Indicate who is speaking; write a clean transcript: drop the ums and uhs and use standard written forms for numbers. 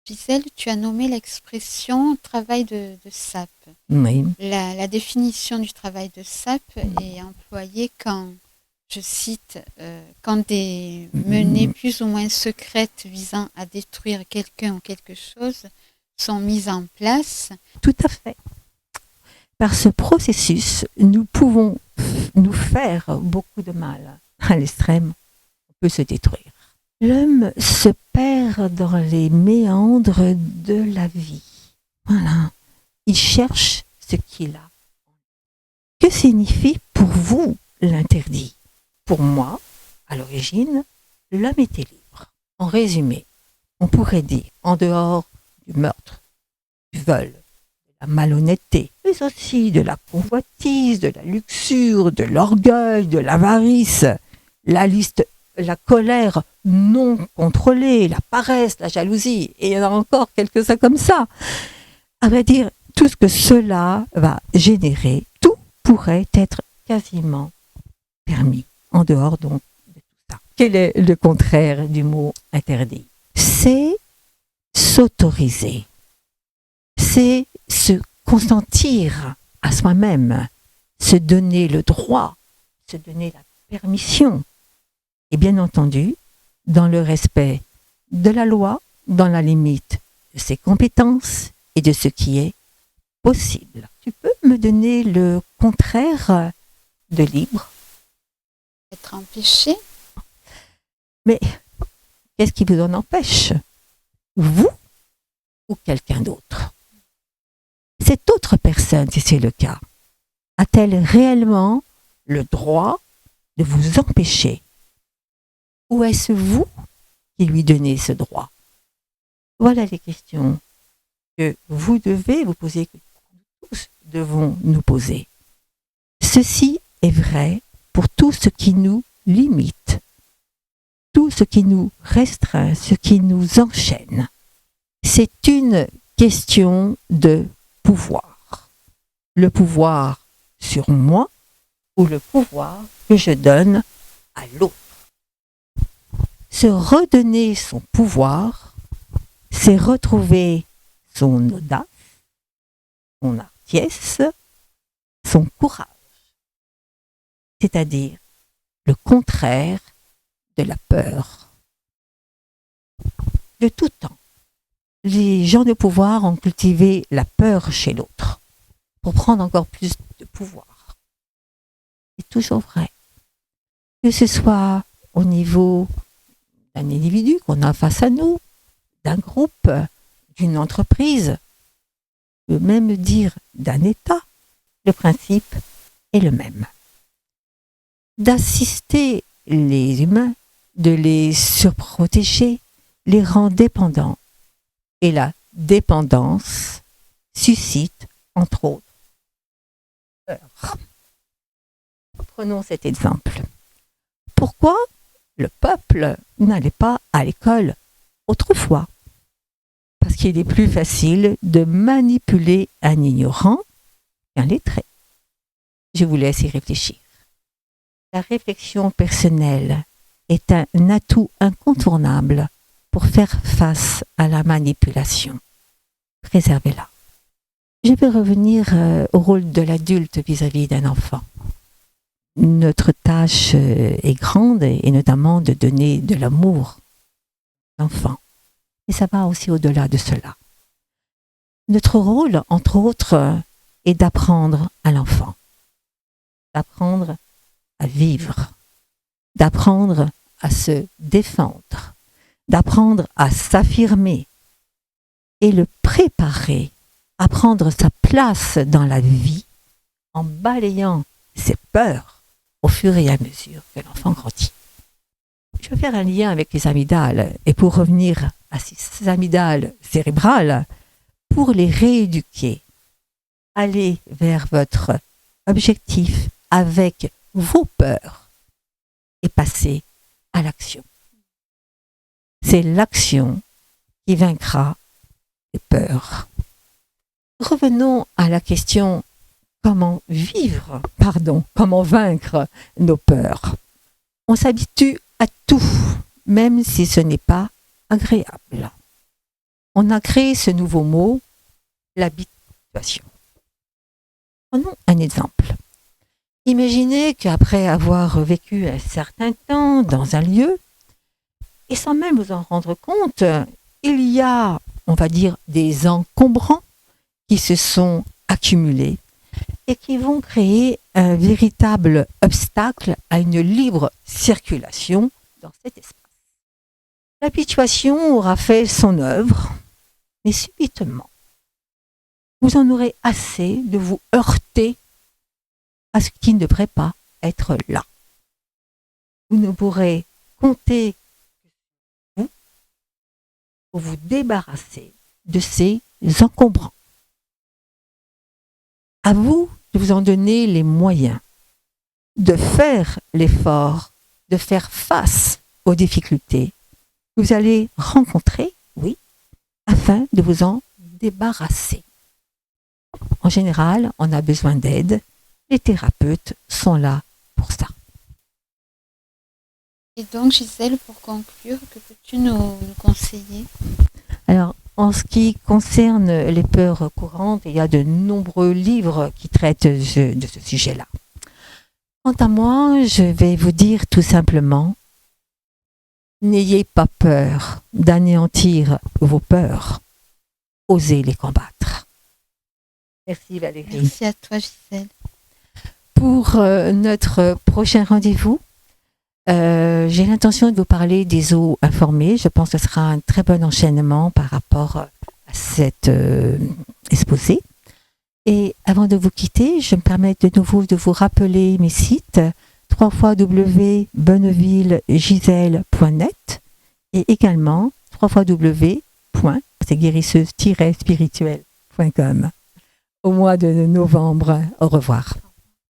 Speaker 1: Gisèle, tu as nommé l'expression travail de sape.
Speaker 2: Oui.
Speaker 1: La définition du travail de sape est employée quand, je cite, quand des menées plus ou moins secrètes visant à détruire quelqu'un ou quelque chose sont mises en place.
Speaker 2: Tout à fait. Par ce processus, nous pouvons nous faire beaucoup de mal. À l'extrême, on peut se détruire. L'homme se perd dans les méandres de la vie. Voilà. Il cherche ce qu'il a. Que signifie pour vous l'interdit? Pour moi, à l'origine, l'homme était libre. En résumé, on pourrait dire, en dehors du meurtre, du vol, de la malhonnêteté, mais aussi de la convoitise, de la luxure, de l'orgueil, de l'avarice, la colère non contrôlée, la paresse, la jalousie, et il y en a encore quelques-uns comme ça. À vrai dire, tout ce que cela va générer, tout pourrait être quasiment permis, en dehors donc de tout ça. Quel est le contraire du mot interdit? C'est s'autoriser, c'est se consentir à soi-même, se donner le droit, se donner la permission, et bien entendu, dans le respect de la loi, dans la limite de ses compétences et de ce qui est possible. Tu peux me donner le contraire de libre?
Speaker 1: Être empêché?
Speaker 2: Mais qu'est-ce qui vous en empêche? Vous ou quelqu'un d'autre? Cette autre personne, si c'est le cas, a-t-elle réellement le droit de vous empêcher? Ou est-ce vous qui lui donnez ce droit? Voilà les questions que vous devez vous poser, que nous tous devons nous poser. Ceci est vrai pour tout ce qui nous limite, tout ce qui nous restreint, ce qui nous enchaîne. C'est une question de pouvoir. Le pouvoir sur moi ou le pouvoir que je donne à l'autre. Se redonner son pouvoir, c'est retrouver son audace, son hardiesse, son courage. C'est-à-dire le contraire de la peur. De tout temps, les gens de pouvoir ont cultivé la peur chez l'autre pour prendre encore plus de pouvoir. C'est toujours vrai. Que ce soit au niveau d'un individu qu'on a face à nous, d'un groupe, d'une entreprise, je peux même dire d'un État, le principe est le même. D'assister les humains, de les surprotéger, les rend dépendants. Et la dépendance suscite, entre autres, peur. Prenons cet exemple. Pourquoi le peuple n'allait pas à l'école autrefois? Parce qu'il est plus facile de manipuler un ignorant qu'un lettré. Je vous laisse y réfléchir. La réflexion personnelle est un atout incontournable pour faire face à la manipulation. Préservez-la. Je vais revenir au rôle de l'adulte vis-à-vis d'un enfant. Notre tâche est grande et notamment de donner de l'amour à l'enfant. Et ça va aussi au-delà de cela. Notre rôle, entre autres, est d'apprendre à l'enfant, d'apprendre à vivre, d'apprendre à se défendre, d'apprendre à s'affirmer et le préparer à prendre sa place dans la vie en balayant ses peurs au fur et à mesure que l'enfant grandit. Je vais faire un lien avec les amygdales et pour revenir à ces amygdales cérébrales, pour les rééduquer, allez vers votre objectif avec vos peurs et passez à l'action. C'est l'action qui vaincra les peurs. Revenons à la question comment vaincre nos peurs. On s'habitue à tout, même si ce n'est pas agréable. on a créé ce nouveau mot, l'habituation. Prenons un exemple. Imaginez qu'après avoir vécu un certain temps dans un lieu, et sans même vous en rendre compte, il y a, on va dire, des encombrants qui se sont accumulés et qui vont créer un véritable obstacle à une libre circulation dans cet espace. L'habituation aura fait son œuvre, mais subitement, vous en aurez assez de vous heurter à ce qui ne devrait pas être là. Vous ne pourrez compter vous pour vous débarrasser de ces encombrants. À vous de vous en donner les moyens, de faire l'effort, de faire face aux difficultés que vous allez rencontrer, oui, afin de vous en débarrasser. En général, on a besoin d'aide. Les thérapeutes sont là pour ça.
Speaker 1: Et donc, Gisèle, pour conclure, que peux-tu nous conseiller?
Speaker 2: Alors, en ce qui concerne les peurs courantes, il y a de nombreux livres qui traitent de ce sujet-là. Quant à moi, je vais vous dire tout simplement, n'ayez pas peur d'anéantir vos peurs. Osez les combattre. Merci Valérie.
Speaker 1: Merci à toi, Gisèle.
Speaker 2: Pour notre prochain rendez-vous, j'ai l'intention de vous parler des eaux informées. Je pense que ce sera un très bon enchaînement par rapport à cet exposé. Et avant de vous quitter, je me permets de nouveau de vous rappeler mes sites www.bonnevillegisèle.net et également www.guérisseuse-spirituelle.com. Au mois de novembre, au revoir.